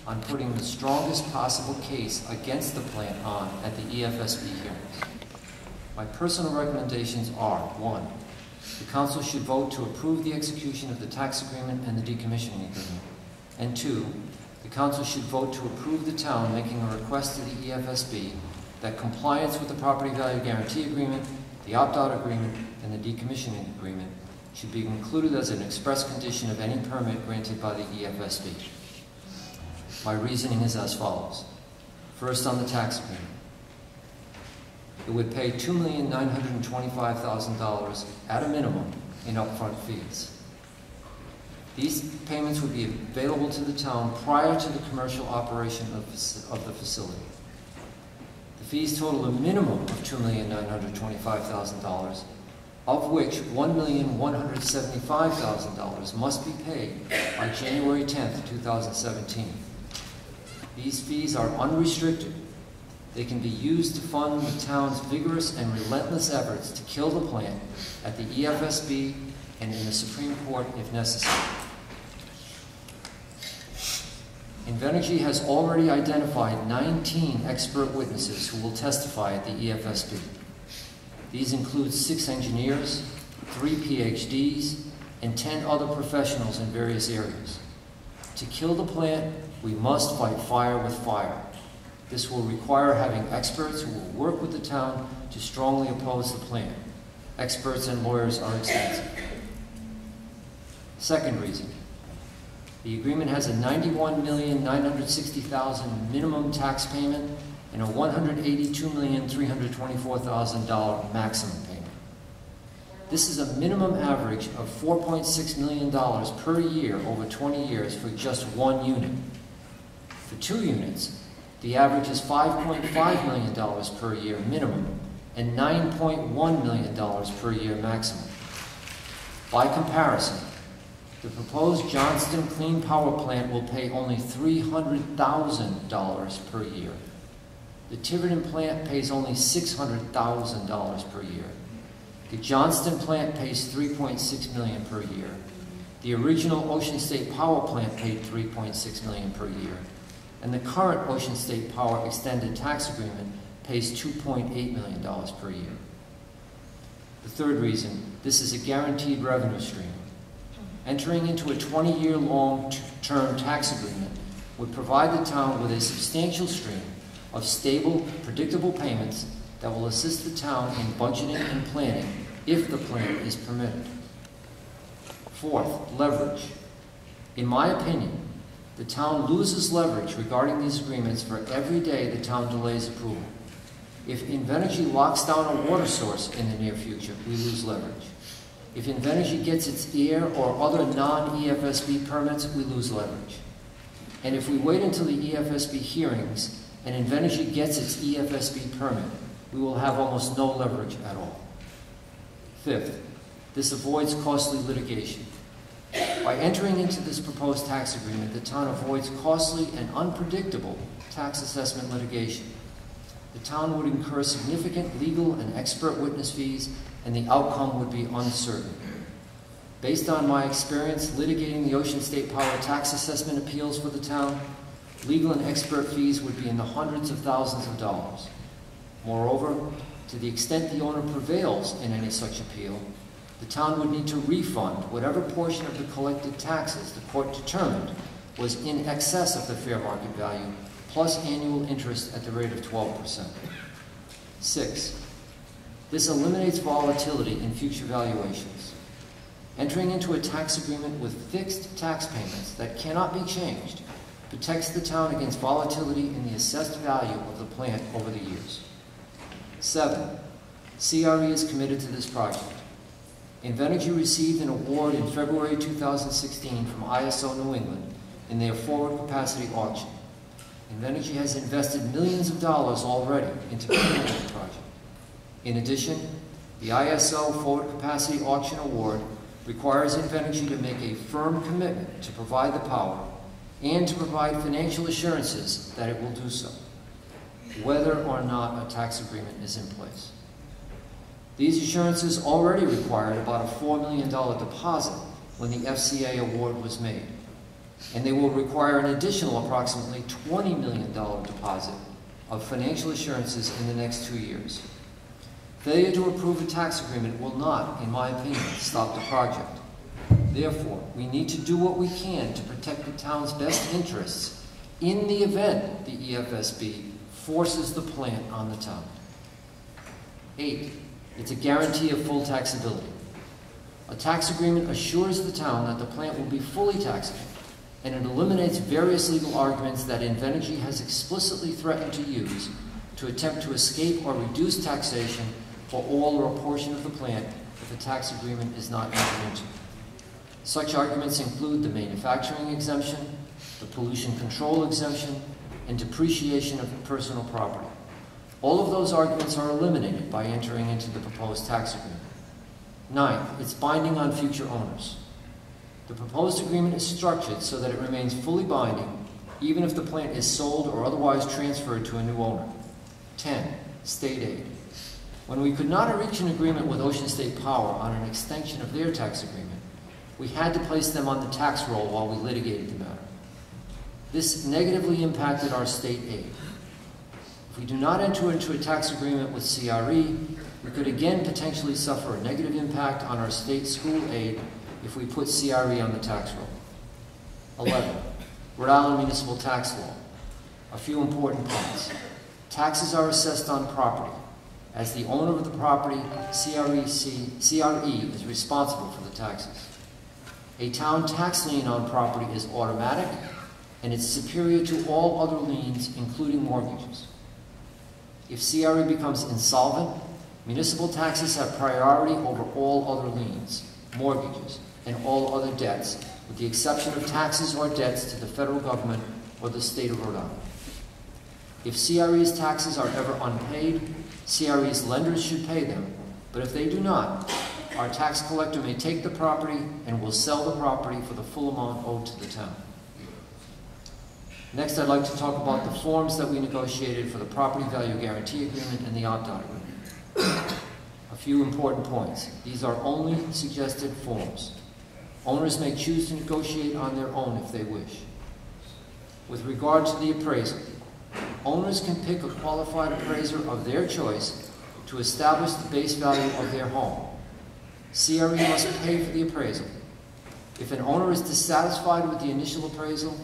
on putting the strongest possible case against the plant on at the EFSB hearings. My personal recommendations are: 1, the Council should vote to approve the execution of the tax agreement and the decommissioning agreement. And 2, the Council should vote to approve the town making a request to the EFSB that compliance with the property value guarantee agreement, the opt-out agreement, and the decommissioning agreement should be included as an express condition of any permit granted by the EFSB. My reasoning is as follows. First, on the tax agreement. It would pay $2,925,000 at a minimum in upfront fees. These payments would be available to the town prior to the commercial operation of the facility. The fees total a minimum of $2,925,000, of which $1,175,000 must be paid by January 10th, 2017. These fees are unrestricted. They can be used to fund the town's vigorous and relentless efforts to kill the plant at the EFSB and in the Supreme Court if necessary. Invenergy has already identified 19 expert witnesses who will testify at the EFSB. These include 6 engineers, 3 PhDs, and 10 other professionals in various areas. To kill the plant, we must fight fire with fire. This will require having experts who will work with the town to strongly oppose the plant. Experts and lawyers are expensive. Second reason, the agreement has a $91,960,000 minimum tax payment and a $182,324,000 maximum payment. This is a minimum average of $4.6 million per year over 20 years for just 1 unit. For 2 units, the average is $5.5 million per year minimum and $9.1 million per year maximum. By comparison, the proposed Johnston Clean Power Plant will pay only $300,000 per year. The Tiverton plant pays only $600,000 per year. The Johnston plant pays $3.6 million per year. The original Ocean State Power Plant paid $3.6 million per year. And the current Ocean State Power Extended Tax Agreement pays $2.8 million per year. The third reason, this is a guaranteed revenue stream. Entering into a 20-year long-term tax agreement would provide the town with a substantial stream of stable, predictable payments that will assist the town in budgeting and planning if the plan is permitted. Fourth, leverage. In my opinion, the town loses leverage regarding these agreements for every day the town delays approval. If Invenergy locks down a water source in the near future, we lose leverage. If Invenergy gets its air or other non-EFSB permits, we lose leverage. And if we wait until the EFSB hearings and Invenergy gets its EFSB permit, we will have almost no leverage at all. Fifth, this avoids costly litigation. By entering into this proposed tax agreement, the town avoids costly and unpredictable tax assessment litigation. The town would incur significant legal and expert witness fees, and the outcome would be uncertain. Based on my experience litigating the Ocean State Power tax assessment appeals for the town, legal and expert fees would be in the hundreds of thousands of dollars. Moreover, to the extent the owner prevails in any such appeal, the town would need to refund whatever portion of the collected taxes the court determined was in excess of the fair market value, plus annual interest at the rate of 12%. 6. This eliminates volatility in future valuations. Entering into a tax agreement with fixed tax payments that cannot be changed protects the town against volatility in the assessed value of the plant over the years. 7. CRE is committed to this project. Invenergy received an award in February 2016 from ISO New England in their forward capacity auction. Invenergy has invested millions of dollars already into completing the project. In addition, the ISO forward capacity auction award requires Invenergy to make a firm commitment to provide the power and to provide financial assurances that it will do so, whether or not a tax agreement is in place. These assurances already required about a $4 million deposit when the FCA award was made. and they will require an additional approximately $20 million deposit of financial assurances in the next 2 years. Failure to approve a tax agreement will not, in my opinion, stop the project. Therefore, we need to do what we can to protect the town's best interests in the event the EFSB forces the plant on the town. 8, it's a guarantee of full taxability. A tax agreement assures the town that the plant will be fully taxable, and it eliminates various legal arguments that Invenergy has explicitly threatened to use to attempt to escape or reduce taxation for all or a portion of the plant if a tax agreement is not entered into. Such arguments include the manufacturing exemption, the pollution control exemption, and depreciation of personal property. All of those arguments are eliminated by entering into the proposed tax agreement. 9, it's binding on future owners. The proposed agreement is structured so that it remains fully binding, even if the plant is sold or otherwise transferred to a new owner. 10, state aid. When we could not reach an agreement with Ocean State Power on an extension of their tax agreement, we had to place them on the tax roll while we litigated the matter. This negatively impacted our state aid. If we do not enter into a tax agreement with CRE, we could again potentially suffer a negative impact on our state school aid if we put CRE on the tax roll. 11, Rhode Island municipal tax law. A few important points. Taxes are assessed on property. As the owner of the property, CRE is responsible for the taxes. A town tax lien on property is automatic, and it's superior to all other liens, including mortgages. If CRE becomes insolvent, municipal taxes have priority over all other liens, mortgages, and all other debts, with the exception of taxes or debts to the federal government or the state of Rhode Island. If CRE's taxes are ever unpaid, CRE's lenders should pay them, but if they do not, our tax collector may take the property and will sell the property for the full amount owed to the town. Next, I'd like to talk about the forms that we negotiated for the property value guarantee agreement and the opt-out agreement. A few important points. These are only suggested forms. Owners may choose to negotiate on their own if they wish. With regard to the appraisal, owners can pick a qualified appraiser of their choice to establish the base value of their home. CRE must pay for the appraisal. If an owner is dissatisfied with the initial appraisal,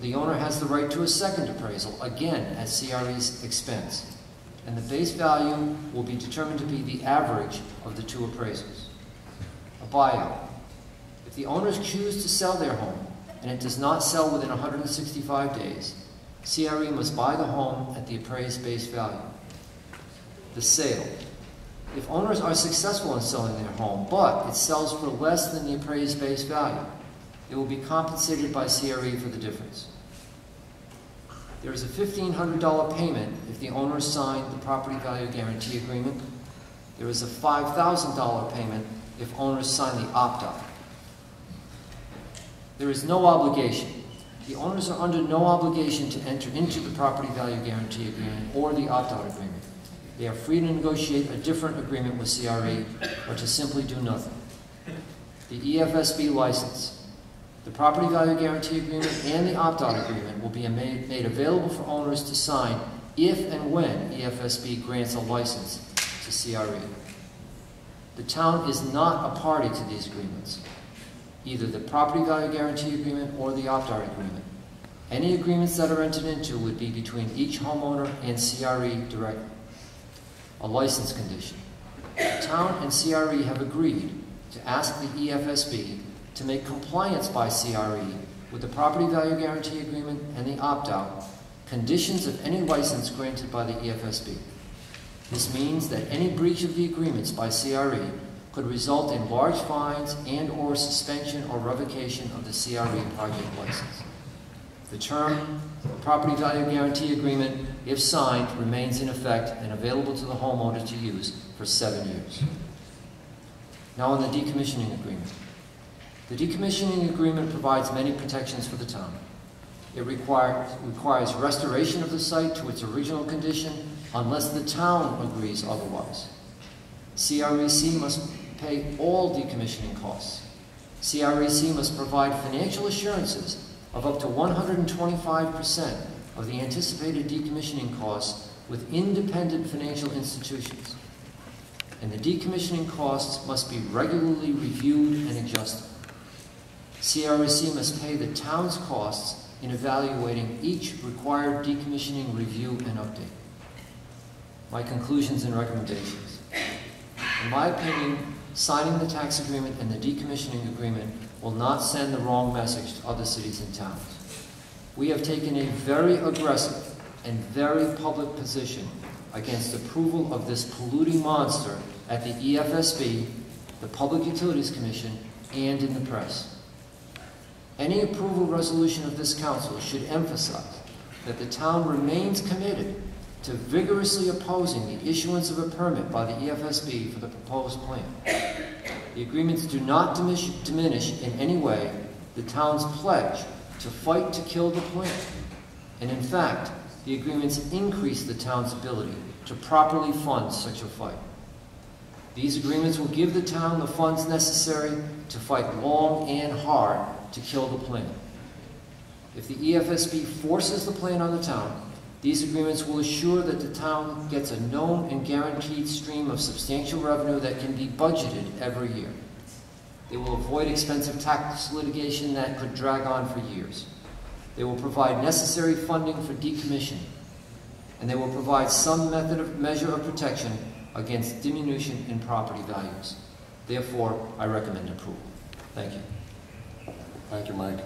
the owner has the right to a second appraisal, again at CRE's expense, and the base value will be determined to be the average of the two appraisals. A buyout. If the owners choose to sell their home and it does not sell within 165 days, CRE must buy the home at the appraised base value. The sale. If owners are successful in selling their home, but it sells for less than the appraised base value, it will be compensated by CRE for the difference. There is a $1,500 payment if the owners sign the property value guarantee agreement. There is a $5,000 payment if owners sign the opt-out. There is no obligation. The owners are under no obligation to enter into the property value guarantee agreement or the opt-out agreement. They are free to negotiate a different agreement with CRE or to simply do nothing. The EFSB license. The property value guarantee agreement and the opt-out agreement will be made available for owners to sign if and when EFSB grants a license to CRE. The town is not a party to these agreements, either the property value guarantee agreement or the opt-out agreement. Any agreements that are entered into would be between each homeowner and CRE directly. A license condition. The town and CRE have agreed to ask the EFSB to make compliance by CRE with the property value guarantee agreement and the opt-out conditions of any license granted by the EFSB. This means that any breach of the agreements by CRE could result in large fines and/or suspension or revocation of the CRE project license. The term, the property value guarantee agreement, if signed, remains in effect and available to the homeowner to use for 7 years. Now on the decommissioning agreement. The decommissioning agreement provides many protections for the town. It requires restoration of the site to its original condition unless the town agrees otherwise. CREC must pay all decommissioning costs. CREC must provide financial assurances of up to 125% of the anticipated decommissioning costs with independent financial institutions. And the decommissioning costs must be regularly reviewed and adjusted. CREC must pay the town's costs in evaluating each required decommissioning review and update. My conclusions and recommendations. In my opinion, signing the tax agreement and the decommissioning agreement will not send the wrong message to other cities and towns. We have taken a very aggressive and very public position against approval of this polluting monster at the EFSB, the Public Utilities Commission, and in the press. Any approval resolution of this council should emphasize that the town remains committed to vigorously opposing the issuance of a permit by the EFSB for the proposed plan. The agreements do not diminish in any way the town's pledge to fight to kill the plan. And in fact, the agreements increase the town's ability to properly fund such a fight. These agreements will give the town the funds necessary to fight long and hard to kill the plan. If the EFSB forces the plan on the town, these agreements will assure that the town gets a known and guaranteed stream of substantial revenue that can be budgeted every year. They will avoid expensive tax litigation that could drag on for years. They will provide necessary funding for decommissioning, and they will provide some measure of protection against diminution in property values. Therefore, I recommend approval. Thank you. Thank you, Mike.